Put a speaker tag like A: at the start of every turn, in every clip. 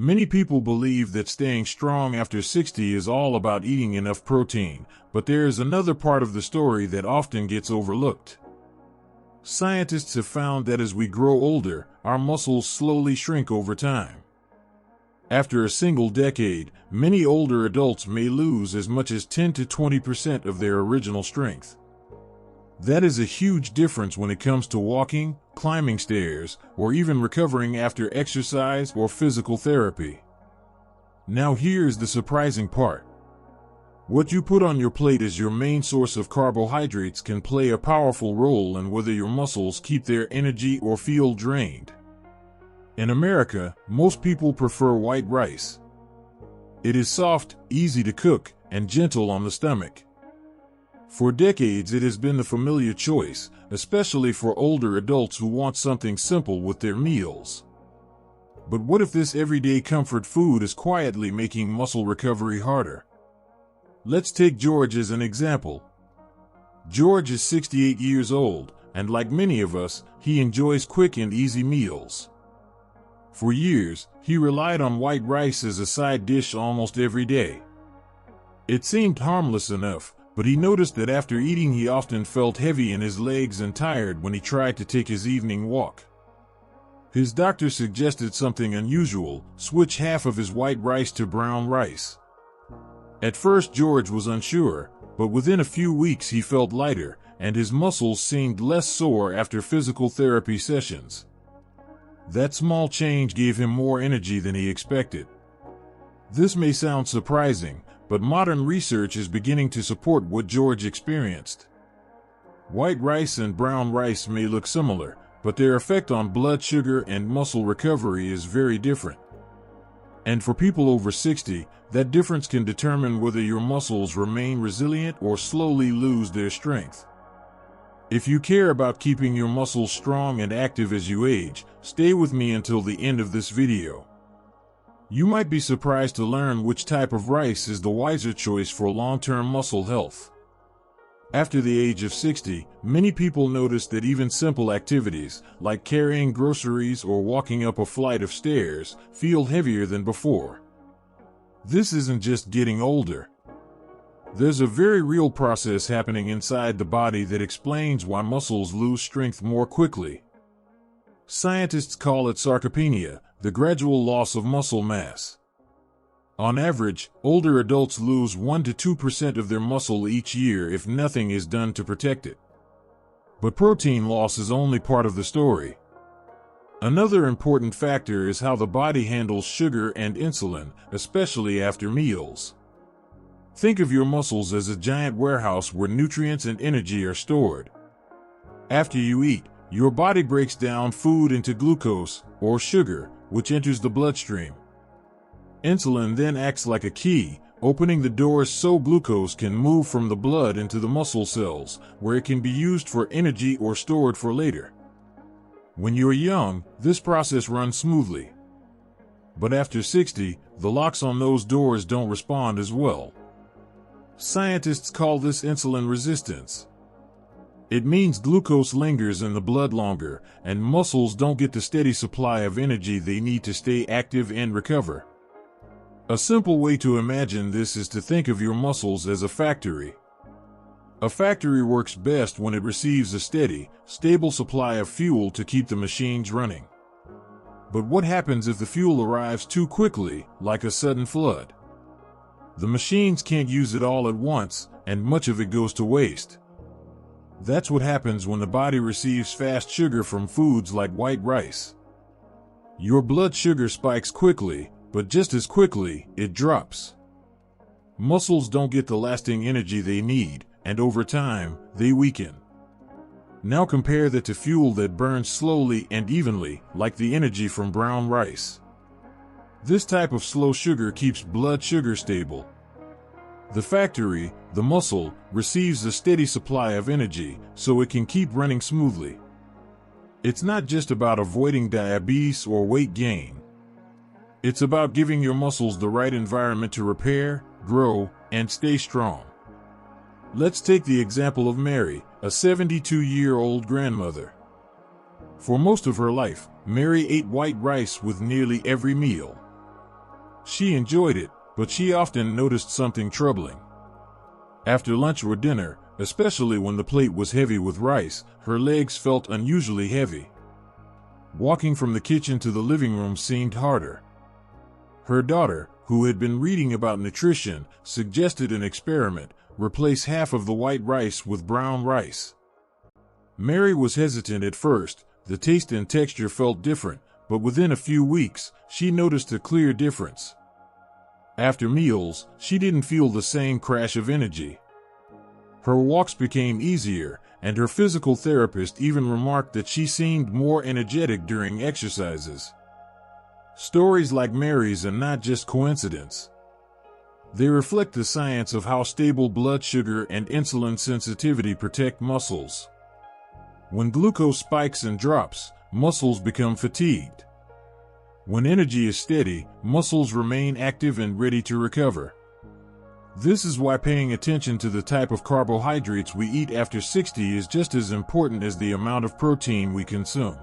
A: Many people believe that staying strong after 60 is all about eating enough protein, but there is another part of the story that often gets overlooked. Scientists have found that as we grow older, our muscles slowly shrink over time. After a single decade, many older adults may lose as much as 10 to 20% of their original strength. That is a huge difference when it comes to walking, climbing stairs, or even recovering after exercise or physical therapy. Now here's the surprising part. What you put on your plate as your main source of carbohydrates can play a powerful role in whether your muscles keep their energy or feel drained. In America, most people prefer white rice. It is soft, easy to cook, and gentle on the stomach. For decades, it has been the familiar choice, especially for older adults who want something simple with their meals. But what if this everyday comfort food is quietly making muscle recovery harder? Let's take George as an example. George is 68 years old, and like many of us, he enjoys quick and easy meals. For years, he relied on white rice as a side dish almost every day. It seemed harmless enough, but he noticed that after eating he often felt heavy in his legs and tired when he tried to take his evening walk. His doctor suggested something unusual: switch half of his white rice to brown rice. At first George was unsure, but within a few weeks he felt lighter, and his muscles seemed less sore after physical therapy sessions. That small change gave him more energy than he expected. This may sound surprising, but modern research is beginning to support what George experienced. White rice and brown rice may look similar, but their effect on blood sugar and muscle recovery is very different. And for people over 60, that difference can determine whether your muscles remain resilient or slowly lose their strength. If you care about keeping your muscles strong and active as you age, stay with me until the end of this video. You might be surprised to learn which type of rice is the wiser choice for long-term muscle health. After the age of 60, many people notice that even simple activities, like carrying groceries or walking up a flight of stairs, feel heavier than before. This isn't just getting older. There's a very real process happening inside the body that explains why muscles lose strength more quickly. Scientists call it sarcopenia, the gradual loss of muscle mass. On average, older adults lose 1 to 2% of their muscle each year if nothing is done to protect it. But protein loss is only part of the story. Another important factor is how the body handles sugar and insulin, especially after meals. Think of your muscles as a giant warehouse where nutrients and energy are stored. After you eat, your body breaks down food into glucose, or sugar, which enters the bloodstream. Insulin then acts like a key, opening the doors so glucose can move from the blood into the muscle cells, where it can be used for energy or stored for later. When you're young, this process runs smoothly. But after 60, the locks on those doors don't respond as well. Scientists call this insulin resistance. It means glucose lingers in the blood longer, and muscles don't get the steady supply of energy they need to stay active and recover. A simple way to imagine this is to think of your muscles as a factory. A factory works best when it receives a steady, stable supply of fuel to keep the machines running. But what happens if the fuel arrives too quickly, like a sudden flood? The machines can't use it all at once, and much of it goes to waste. That's what happens when the body receives fast sugar from foods like white rice. Your blood sugar spikes quickly, but just as quickly, it drops. Muscles don't get the lasting energy they need, and over time, they weaken. Now compare that to fuel that burns slowly and evenly, like the energy from brown rice. This type of slow sugar keeps blood sugar stable. The factory, the muscle, receives a steady supply of energy, so it can keep running smoothly. It's not just about avoiding diabetes or weight gain. It's about giving your muscles the right environment to repair, grow, and stay strong. Let's take the example of Mary, a 72-year-old grandmother. For most of her life, Mary ate white rice with nearly every meal. She enjoyed it, but she often noticed something troubling. After lunch or dinner, especially when the plate was heavy with rice, her legs felt unusually heavy. Walking from the kitchen to the living room seemed harder. Her daughter, who had been reading about nutrition, suggested an experiment: replace half of the white rice with brown rice. Mary was hesitant at first. The taste and texture felt different, but within a few weeks, she noticed a clear difference. After meals, she didn't feel the same crash of energy. Her walks became easier, and her physical therapist even remarked that she seemed more energetic during exercises. Stories like Mary's are not just coincidence. They reflect the science of how stable blood sugar and insulin sensitivity protect muscles. When glucose spikes and drops, muscles become fatigued. When energy is steady, muscles remain active and ready to recover. This is why paying attention to the type of carbohydrates we eat after 60 is just as important as the amount of protein we consume.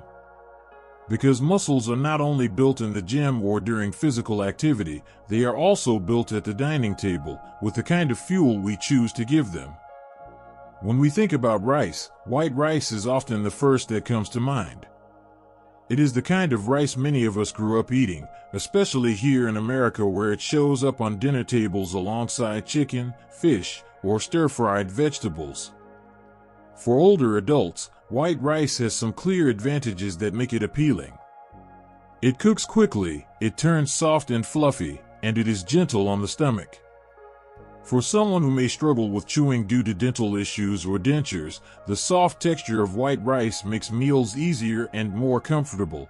A: Because muscles are not only built in the gym or during physical activity, they are also built at the dining table, with the kind of fuel we choose to give them. When we think about rice, white rice is often the first that comes to mind. It is the kind of rice many of us grew up eating, especially here in America, where it shows up on dinner tables alongside chicken, fish, or stir-fried vegetables. For older adults, white rice has some clear advantages that make it appealing. It cooks quickly, it turns soft and fluffy, and it is gentle on the stomach. For someone who may struggle with chewing due to dental issues or dentures, the soft texture of white rice makes meals easier and more comfortable.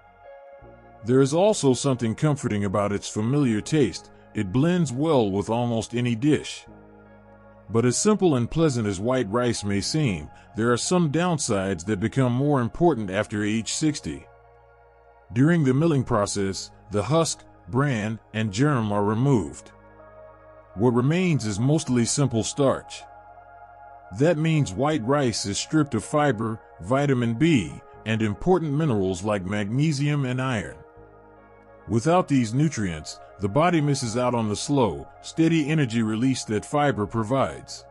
A: There is also something comforting about its familiar taste. It blends well with almost any dish. But as simple and pleasant as white rice may seem, there are some downsides that become more important after age 60. During the milling process, the husk, bran, and germ are removed. What remains is mostly simple starch. That means white rice is stripped of fiber, vitamin B, and important minerals like magnesium and iron. Without these nutrients, the body misses out on the slow, steady energy release that fiber provides.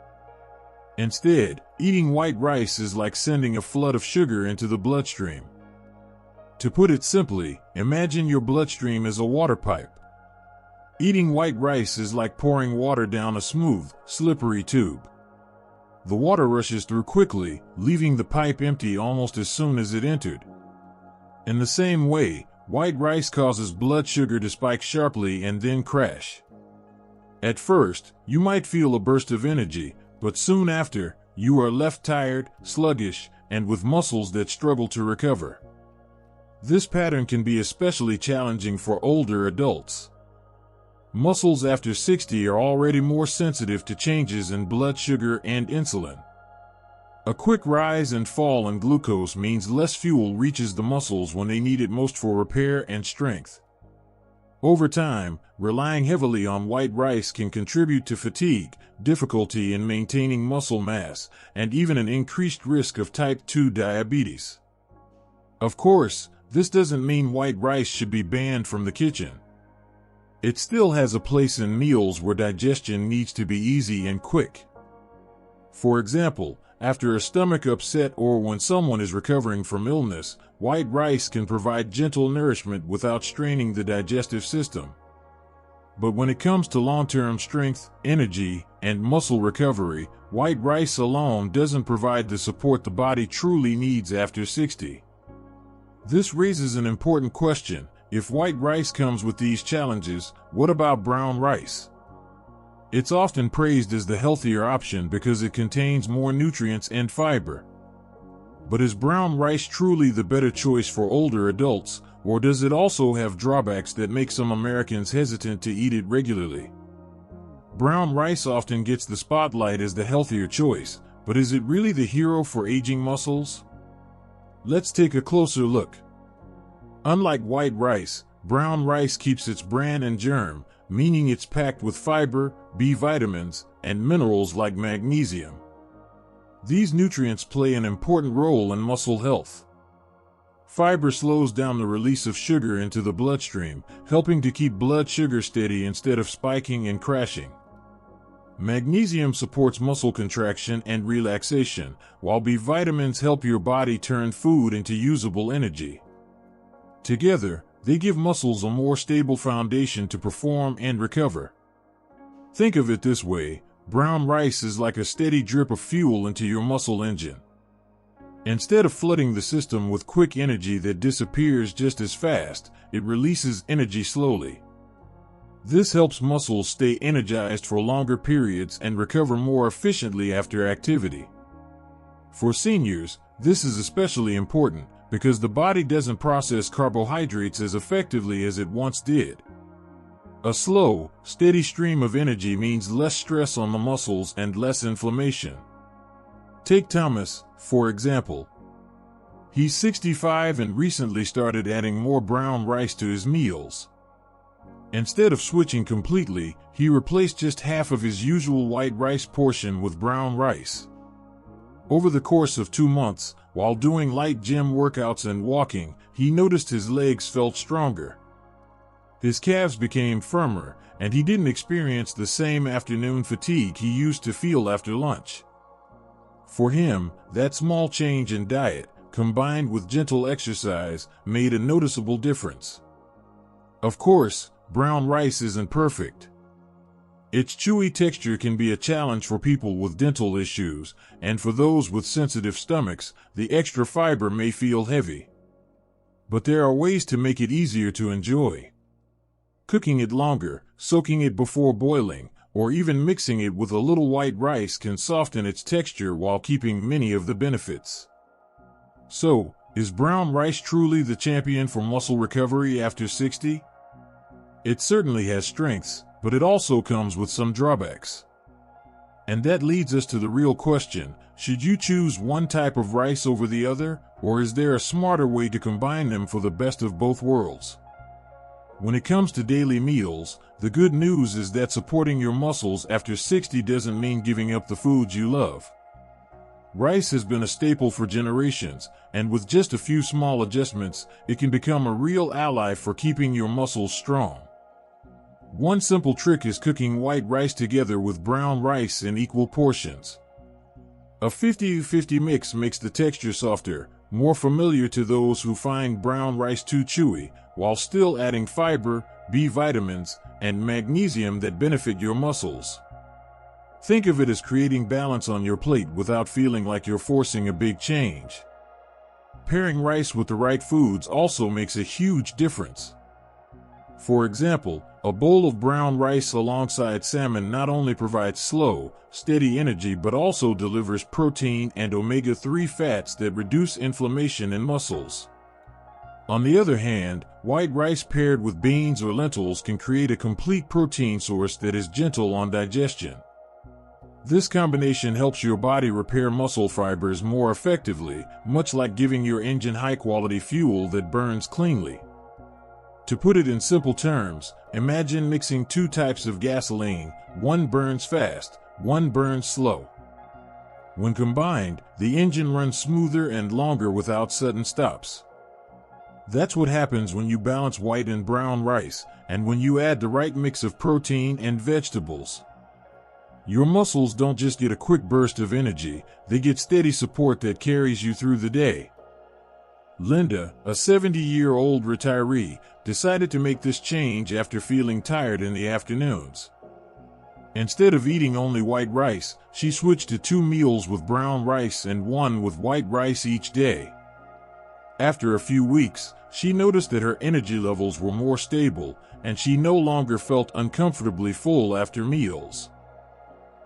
A: Instead, eating white rice is like sending a flood of sugar into the bloodstream. To put it simply, imagine your bloodstream as a water pipe. Eating white rice is like pouring water down a smooth, slippery tube. The water rushes through quickly, leaving the pipe empty almost as soon as it entered. In the same way, white rice causes blood sugar to spike sharply and then crash. At first, you might feel a burst of energy, but soon after, you are left tired, sluggish, and with muscles that struggle to recover. This pattern can be especially challenging for older adults. Muscles after 60 are already more sensitive to changes in blood sugar and insulin. A quick rise and fall in glucose means less fuel reaches the muscles when they need it most for repair and strength. Over time, relying heavily on white rice can contribute to fatigue, difficulty in maintaining muscle mass, and even an increased risk of type 2 diabetes. Of course, this doesn't mean white rice should be banned from the kitchen. It still has a place in meals where digestion needs to be easy and quick. For example, after a stomach upset or when someone is recovering from illness, white rice can provide gentle nourishment without straining the digestive system. But when it comes to long-term strength, energy, and muscle recovery, white rice alone doesn't provide the support the body truly needs after 60. This raises an important question. If white rice comes with these challenges, what about brown rice? It's often praised as the healthier option because it contains more nutrients and fiber. But is brown rice truly the better choice for older adults, or does it also have drawbacks that make some Americans hesitant to eat it regularly? Brown rice often gets the spotlight as the healthier choice, but is it really the hero for aging muscles? Let's take a closer look. Unlike white rice, brown rice keeps its bran and germ, meaning it's packed with fiber, B vitamins, and minerals like magnesium. These nutrients play an important role in muscle health. Fiber slows down the release of sugar into the bloodstream, helping to keep blood sugar steady instead of spiking and crashing. Magnesium supports muscle contraction and relaxation, while B vitamins help your body turn food into usable energy. Together, they give muscles a more stable foundation to perform and recover. Think of it this way: brown rice is like a steady drip of fuel into your muscle engine. Instead of flooding the system with quick energy that disappears just as fast, it releases energy slowly. This helps muscles stay energized for longer periods and recover more efficiently after activity. For seniors, this is especially important because the body doesn't process carbohydrates as effectively as it once did. A slow, steady stream of energy means less stress on the muscles and less inflammation. Take Thomas, for example. He's 65 and recently started adding more brown rice to his meals. Instead of switching completely, he replaced just half of his usual white rice portion with brown rice. Over the course of 2 months, while doing light gym workouts and walking, he noticed his legs felt stronger. His calves became firmer, and he didn't experience the same afternoon fatigue he used to feel after lunch. For him, that small change in diet, combined with gentle exercise, made a noticeable difference. Of course, brown rice isn't perfect. Its chewy texture can be a challenge for people with dental issues, and for those with sensitive stomachs, the extra fiber may feel heavy. But there are ways to make it easier to enjoy. Cooking it longer, soaking it before boiling, or even mixing it with a little white rice can soften its texture while keeping many of the benefits. So, is brown rice truly the champion for muscle recovery after 60? It certainly has strengths, but it also comes with some drawbacks. And that leads us to the real question: should you choose one type of rice over the other, or is there a smarter way to combine them for the best of both worlds? When it comes to daily meals, the good news is that supporting your muscles after 60 doesn't mean giving up the foods you love. Rice has been a staple for generations, and with just a few small adjustments, it can become a real ally for keeping your muscles strong. One simple trick is cooking white rice together with brown rice in equal portions. A 50-50 mix makes the texture softer, more familiar to those who find brown rice too chewy, while still adding fiber, B vitamins, and magnesium that benefit your muscles. Think of it as creating balance on your plate without feeling like you're forcing a big change. Pairing rice with the right foods also makes a huge difference. For example, a bowl of brown rice alongside salmon not only provides slow, steady energy but also delivers protein and omega-3 fats that reduce inflammation in muscles. On the other hand, white rice paired with beans or lentils can create a complete protein source that is gentle on digestion. This combination helps your body repair muscle fibers more effectively, much like giving your engine high-quality fuel that burns cleanly. To put it in simple terms, imagine mixing two types of gasoline: one burns fast, one burns slow. When combined, the engine runs smoother and longer without sudden stops. That's what happens when you balance white and brown rice, and when you add the right mix of protein and vegetables. Your muscles don't just get a quick burst of energy, they get steady support that carries you through the day. Linda, a 70-year-old retiree, decided to make this change after feeling tired in the afternoons. Instead of eating only white rice, she switched to 2 meals with brown rice and 1 with white rice each day. After a few weeks, she noticed that her energy levels were more stable, and she no longer felt uncomfortably full after meals.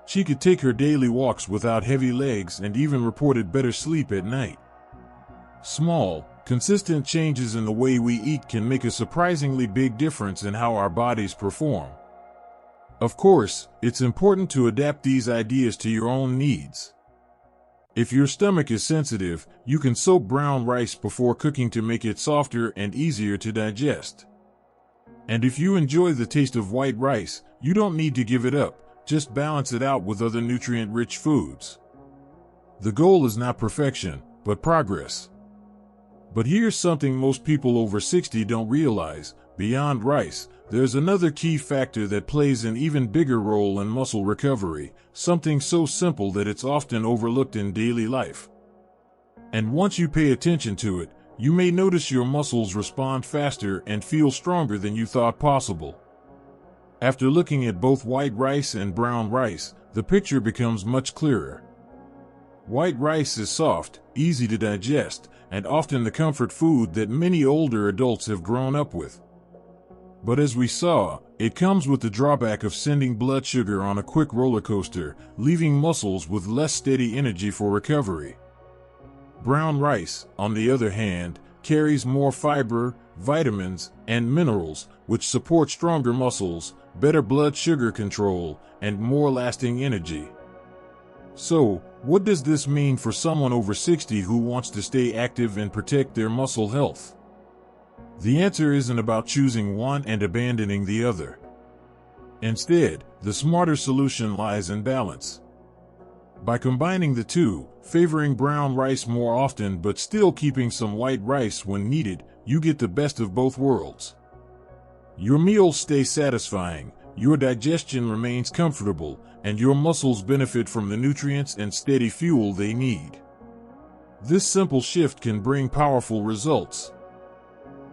A: She could take her daily walks without heavy legs and even reported better sleep at night. Small, consistent changes in the way we eat can make a surprisingly big difference in how our bodies perform. Of course, it's important to adapt these ideas to your own needs. If your stomach is sensitive, you can soak brown rice before cooking to make it softer and easier to digest. And if you enjoy the taste of white rice, you don't need to give it up, just balance it out with other nutrient-rich foods. The goal is not perfection, but progress. But here's something most people over 60 don't realize. Beyond rice, there's another key factor that plays an even bigger role in muscle recovery, something so simple that it's often overlooked in daily life. And once you pay attention to it, you may notice your muscles respond faster and feel stronger than you thought possible. After looking at both white rice and brown rice, the picture becomes much clearer. White rice is soft, easy to digest, and often the comfort food that many older adults have grown up with. But as we saw, it comes with the drawback of sending blood sugar on a quick roller coaster, leaving muscles with less steady energy for recovery. Brown rice, on the other hand, carries more fiber, vitamins, and minerals, which support stronger muscles, better blood sugar control, and more lasting energy. So, what does this mean for someone over 60 who wants to stay active and protect their muscle health? The answer isn't about choosing one and abandoning the other. Instead, the smarter solution lies in balance. By combining the two, favoring brown rice more often but still keeping some white rice when needed, you get the best of both worlds. Your meals stay satisfying, your digestion remains comfortable, and your muscles benefit from the nutrients and steady fuel they need. This simple shift can bring powerful results.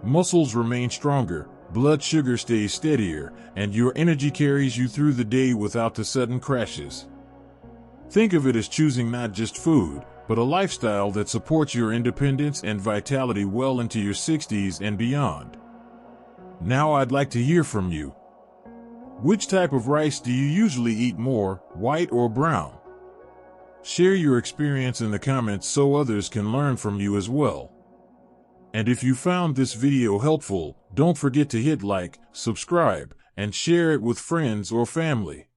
A: Muscles remain stronger, blood sugar stays steadier, and your energy carries you through the day without the sudden crashes. Think of it as choosing not just food, but a lifestyle that supports your independence and vitality well into your 60s and beyond. Now I'd like to hear from you. Which type of rice do you usually eat more, white or brown? Share your experience in the comments so others can learn from you as well. And if you found this video helpful, don't forget to hit like, subscribe, and share it with friends or family.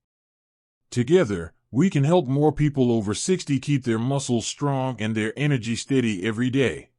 A: Together, we can help more people over 60 keep their muscles strong and their energy steady every day.